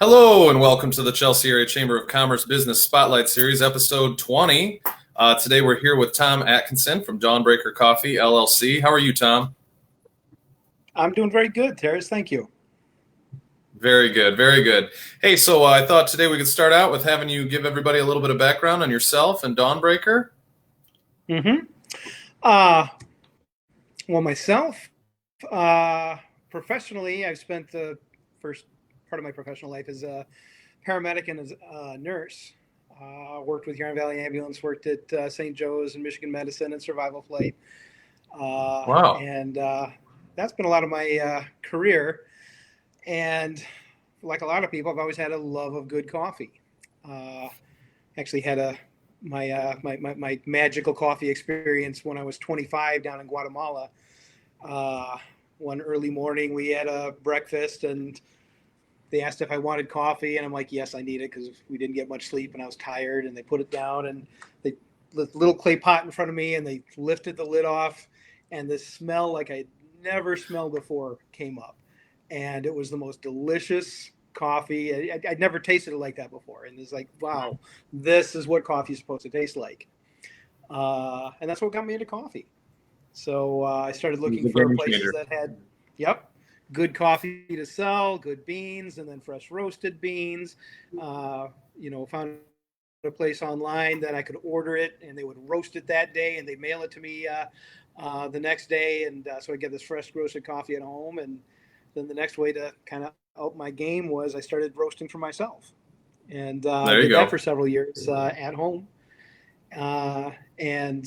Hello and welcome to the Chelsea Area Chamber of Commerce Business Spotlight Series, episode 20. Today we're here with Tom Atkinson from DawnBreaker Coffee, LLC. How are you, Tom? I'm doing very good, Terrence. Thank you. Very good, very good. Hey, so I thought today we could start out with having you give everybody a little bit of background on yourself and DawnBreaker. Mm-hmm. Uh, myself, professionally, I've spent the first part of my professional life as a paramedic and as a nurse. Worked with Huron Valley Ambulance, worked at St. Joe's and Michigan Medicine and Survival Flight. Wow. And that's been a lot of my career. And like a lot of people, I've always had a love of good coffee. Actually had my magical coffee experience when I was 25 down in Guatemala. One early morning, we had a breakfast and they asked if I wanted coffee, and I'm like, yes, I need it because we didn't get much sleep and I was tired. And they put it down and they lit a little clay pot in front of me and they lifted the lid off, and the smell like I'd never smelled before came up, and it was the most delicious coffee. I'd never tasted it like that before, and it's like, wow, this is what coffee is supposed to taste like. And that's what got me into coffee. So I started looking for places that had, good coffee to sell, good beans, and then fresh roasted beans. Found a place online that I could order it, and they would roast it that day, and they'd mail it to me the next day. And so I get this fresh roasted coffee at home. And then the next way to kind of up my game was I started roasting for myself. And I did that for several years at home. And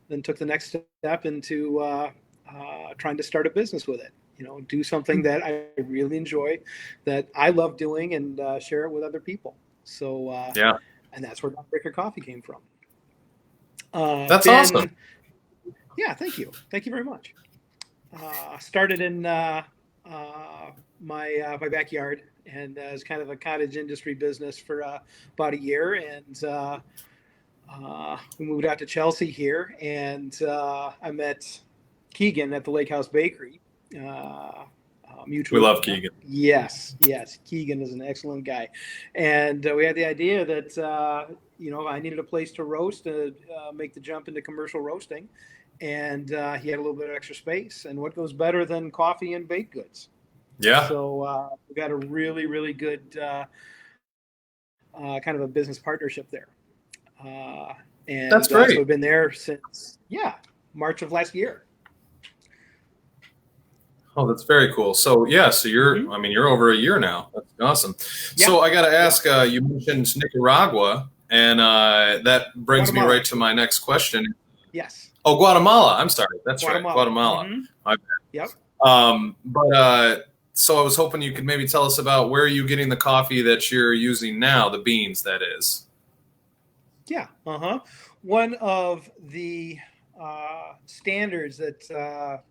then took the next step into trying to start a business with it. Do something that I really enjoy, that I love doing, and share it with other people. So, and that's where DawnBreaker Coffee came from. That's awesome. Yeah, thank you. Thank you very much. Started in my backyard, and as kind of a cottage industry business for about a year, and we moved out to Chelsea here, and I met Keegan at the Lake House Bakery. We love Keegan. Yes. Keegan is an excellent guy. And we had the idea that, I needed a place to roast to make the jump into commercial roasting. And he had a little bit of extra space. And what goes better than coffee and baked goods? Yeah. So we got a really, really good kind of a business partnership there. And that's great. So we've been there since, March of last year. Oh, that's very cool. So you're over a year now. That's awesome. Yeah. So I got to ask, you mentioned Nicaragua, and that brings me right to my next question. Yes. Oh, Guatemala. I'm sorry. That's Guatemala. Right. Guatemala. Mm-hmm. Yep. So I was hoping you could maybe tell us about where are you getting the coffee that you're using now, the beans, that is. Yeah. One of the standards that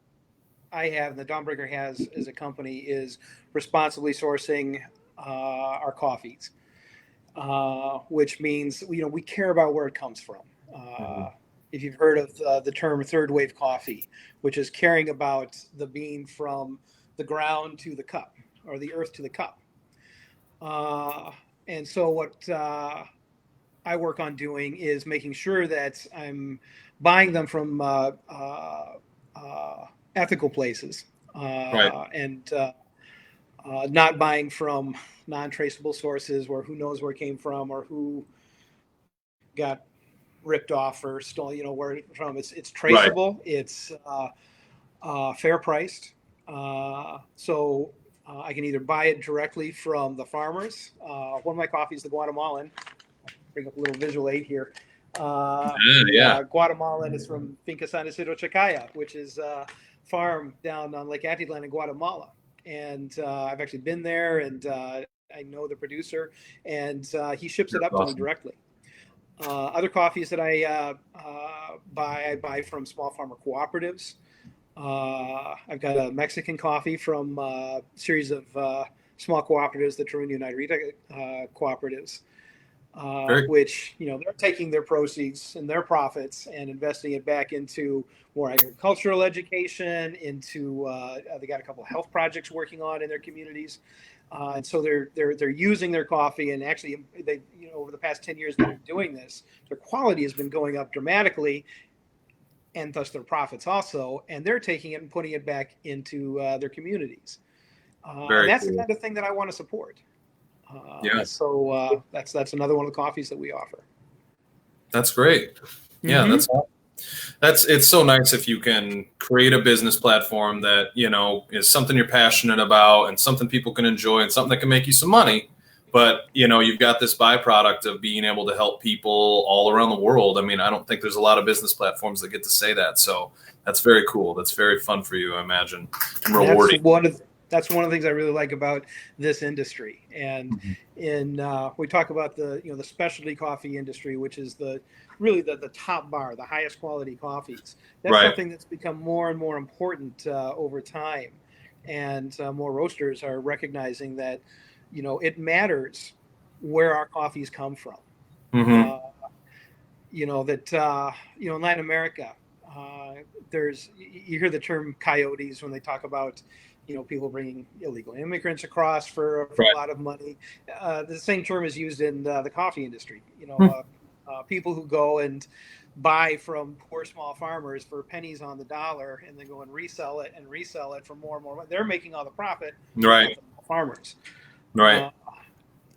I have, and the DawnBreaker has as a company, is responsibly sourcing our coffees, which means we care about where it comes from. If you've heard of the term third wave coffee, which is caring about the bean from the ground to the cup, or the earth to the cup. And so what I work on doing is making sure that I'm buying them from ethical places, right. And not buying from non-traceable sources where who knows where it came from or who got ripped off or stolen, where it's from. It's traceable. Right. It's fair priced. So I can either buy it directly from the farmers. One of my coffees, the Guatemalan, bring up a little visual aid here. Guatemalan is from Finca San Isidro Chacaya, which is farm down on Lake Atitlan in Guatemala. And I've actually been there, and I know the producer, and he ships it up to me directly. Other coffees that I buy from small farmer cooperatives. I've got a Mexican coffee from a series of small cooperatives, the Tarun United cooperatives. Very which, they're taking their proceeds and their profits and investing it back into more agricultural education, into they got a couple of health projects working on in their communities. And so they're using their coffee, and actually they, over the past 10 years they've been doing this, their quality has been going up dramatically, and thus their profits also, and they're taking it and putting it back into their communities. And that's the kind of thing that I want to support. So that's another one of the coffees that we offer. That's great. Yeah, it's so nice if you can create a business platform that, is something you're passionate about and something people can enjoy and something that can make you some money. But, you've got this byproduct of being able to help people all around the world. I mean, I don't think there's a lot of business platforms that get to say that. So that's very cool. That's very fun for you, I imagine, and rewarding. That's one of the things I really like about this industry. And we talk about the specialty coffee industry, which is really the top bar, the highest quality coffees. That's something that's become more and more important over time. And more roasters are recognizing that, it matters where our coffees come from. In Latin America, you hear the term coyotes when they talk about, people bringing illegal immigrants across for a lot of money. The same term is used in the coffee industry. People who go and buy from poor small farmers for pennies on the dollar, and then go and resell it for more and more money. They're making all the profit. Right. Farmers. Right.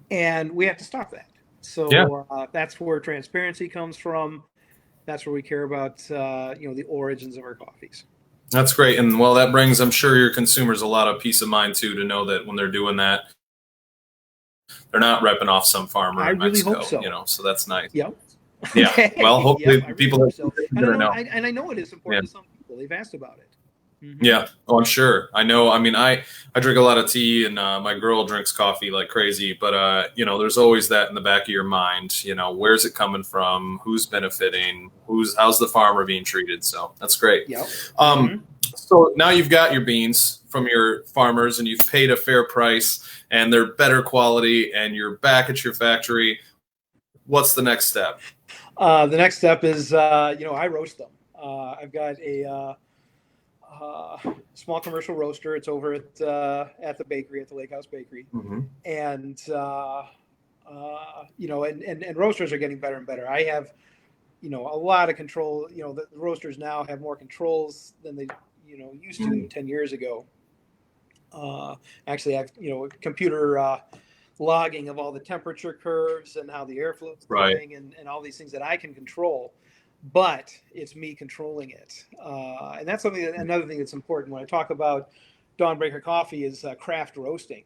And we have to stop that. So that's where transparency comes from. That's where we care about, the origins of our coffees. That's great. And that brings, I'm sure, your consumers a lot of peace of mind too, to know that when they're doing that, they're not repping off some farmer in Mexico, hope so. So that's nice. Yep. Yeah. Well, hopefully people know. And I know it is important to some people. They've asked about it. Yeah. Oh, I'm sure. I know. I mean, I drink a lot of tea, and my girl drinks coffee like crazy, but there's always that in the back of your mind, where's it coming from? Who's benefiting? How's the farmer being treated? So that's great. Yep. So now you've got your beans from your farmers and you've paid a fair price and they're better quality and you're back at your factory. What's the next step? The next step is, I roast them. I've got a small commercial roaster. It's over at the bakery, at the Lake House Bakery. And, and roasters are getting better and better. I have, a lot of control. The roasters now have more controls than they, used to 10 years ago. Actually, I've, computer logging of all the temperature curves and how the airflow is going and all these things that I can control. But it's me controlling it. And that's another thing that's important when I talk about DawnBreaker coffee is craft roasting.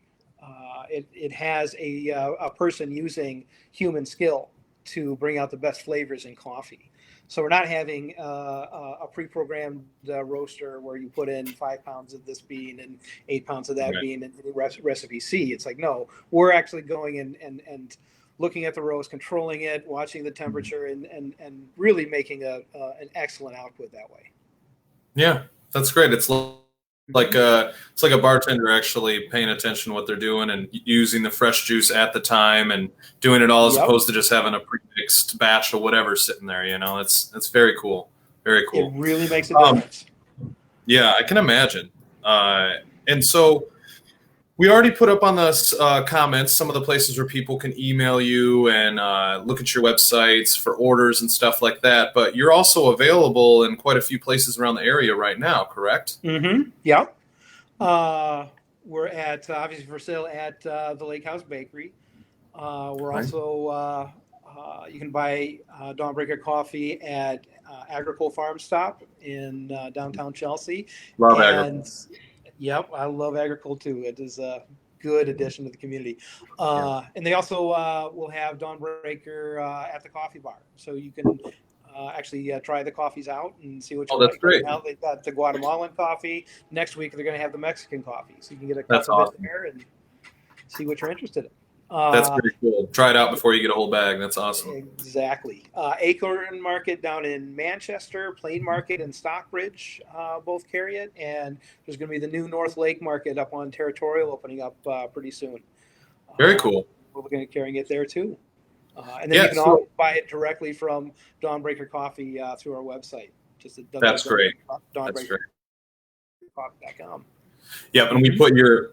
It has a person using human skill to bring out the best flavors in coffee. So we're not having a pre-programmed roaster where you put in 5 pounds of this bean and 8 pounds of that bean and recipe C. It's like, no, we're actually going and looking at the roast, controlling it, watching the temperature, and really making an excellent output that way. Yeah, that's great. It's like a bartender actually paying attention to what they're doing and using the fresh juice at the time and doing it all as opposed to just having a pre-mixed batch of whatever sitting there. It's very cool. Very cool. It really makes a difference. Yeah, I can imagine. And so we already put up on the comments some of the places where people can email you and look at your websites for orders and stuff like that. But you're also available in quite a few places around the area right now, correct? Yeah. We're at obviously for sale at the Lake House Bakery. We're also you can buy DawnBreaker coffee at Agricole Farm Stop in downtown Chelsea. Love Agricole. Yep, I love Agricole too. It is a good addition to the community. And they also will have DawnBreaker at the coffee bar. So you can actually try the coffees out and see what you like. That's great. Right now they've got the Guatemalan coffee. Next week they're going to have the Mexican coffee. So you can get a cup of it there and see what you're interested in. That's pretty cool. Try it out before you get a whole bag. That's awesome. Exactly. Acorn Market down in Manchester, Plain Market in Stockbridge both carry it. And there's going to be the new North Lake Market up on Territorial opening up pretty soon. Very cool. We're going to be carrying it there too. And then Yeah, you can always buy it directly from DawnBreaker Coffee through our website, just at that's great. That's great. dawnbreakercoffee.com. Yep, and we put your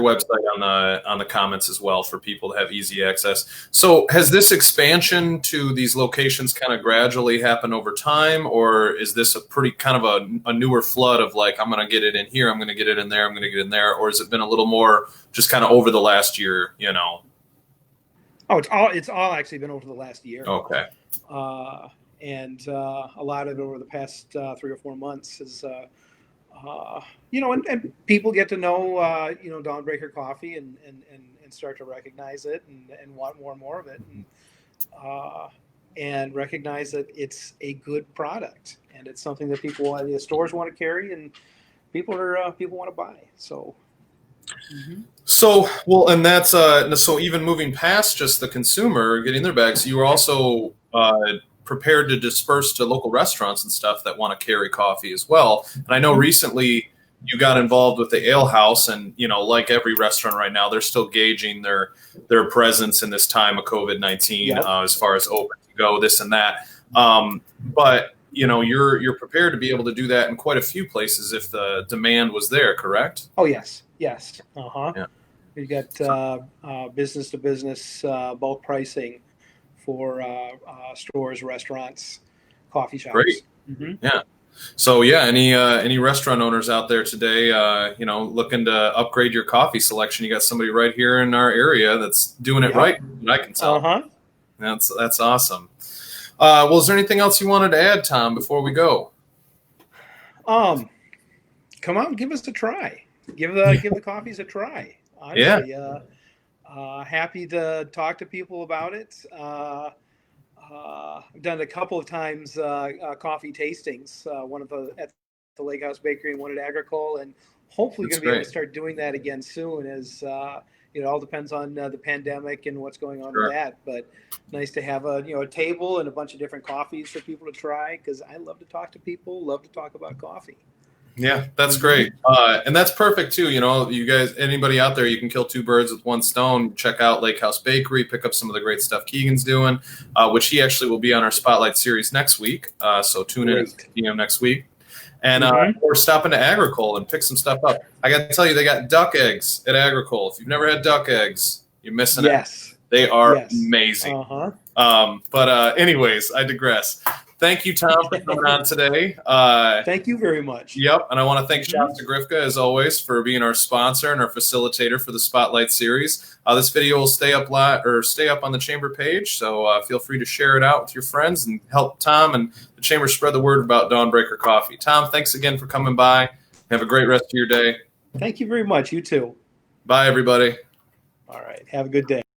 website on the comments as well for people to have easy access. So has this expansion to these locations kind of gradually happened over time, or is this a pretty kind of a newer flood of like, I'm going to get it in here, I'm going to get it in there, I'm going to get it in there, or has it been a little more just kind of over the last year, you know? Oh, it's all actually been over the last year. Okay. And a lot of it over the past 3 or 4 months is, you know, and people get to know, you know, DawnBreaker Coffee and start to recognize it and want more and more of it, and recognize that it's a good product and it's something that the stores want to carry and people want to buy. So. Mm-hmm. So, well, and that's so even moving past just the consumer getting their bags, you were also prepared to disperse to local restaurants and stuff that want to carry coffee as well. And I know recently you got involved with the Ale House, and you know, like every restaurant right now, they're still gauging their presence in this time of COVID-19 as far as open to go, this and that. But you know, you're prepared to be able to do that in quite a few places if the demand was there, correct? Oh yes. Yeah. You got business to business bulk pricing for stores, restaurants, coffee shops. Great. Mm-hmm. Yeah. So yeah, any restaurant owners out there today, you know, looking to upgrade your coffee selection, you got somebody right here in our area that's doing it right. I can tell. That's awesome. Well, is there anything else you wanted to add, Tom, before we go? Come out and give us a try. Give the coffees a try. Honestly, happy to talk to people about it. I've done it a couple of times, coffee tastings. One at the Lake House Bakery and one at Agricole, and hopefully going to be able to start doing that again soon. As it all depends on the pandemic and what's going on with that. But nice to have a table and a bunch of different coffees for people to try, because I love to talk to people, love to talk about coffee. Yeah, that's great. And that's perfect too. You know, you guys, anybody out there, you can kill 2 birds with 1 stone. Check out Lake House Bakery, pick up some of the great stuff Keegan's doing, which he actually will be on our Spotlight series next week. So tune in at 6 p.m. next week. And or stop into Agricole and pick some stuff up. I got to tell you, they got duck eggs at Agricole. If you've never had duck eggs, you're missing it. They are amazing. But anyways, I digress. Thank you, Tom, for coming on today. Thank you very much. Yep, and I want to thank Shasta Grifka, as always, for being our sponsor and our facilitator for the Spotlight series. This video will stay up on the Chamber page, so feel free to share it out with your friends and help Tom and the Chamber spread the word about DawnBreaker Coffee. Tom, thanks again for coming by. Have a great rest of your day. Thank you very much. You too. Bye, everybody. All right. Have a good day.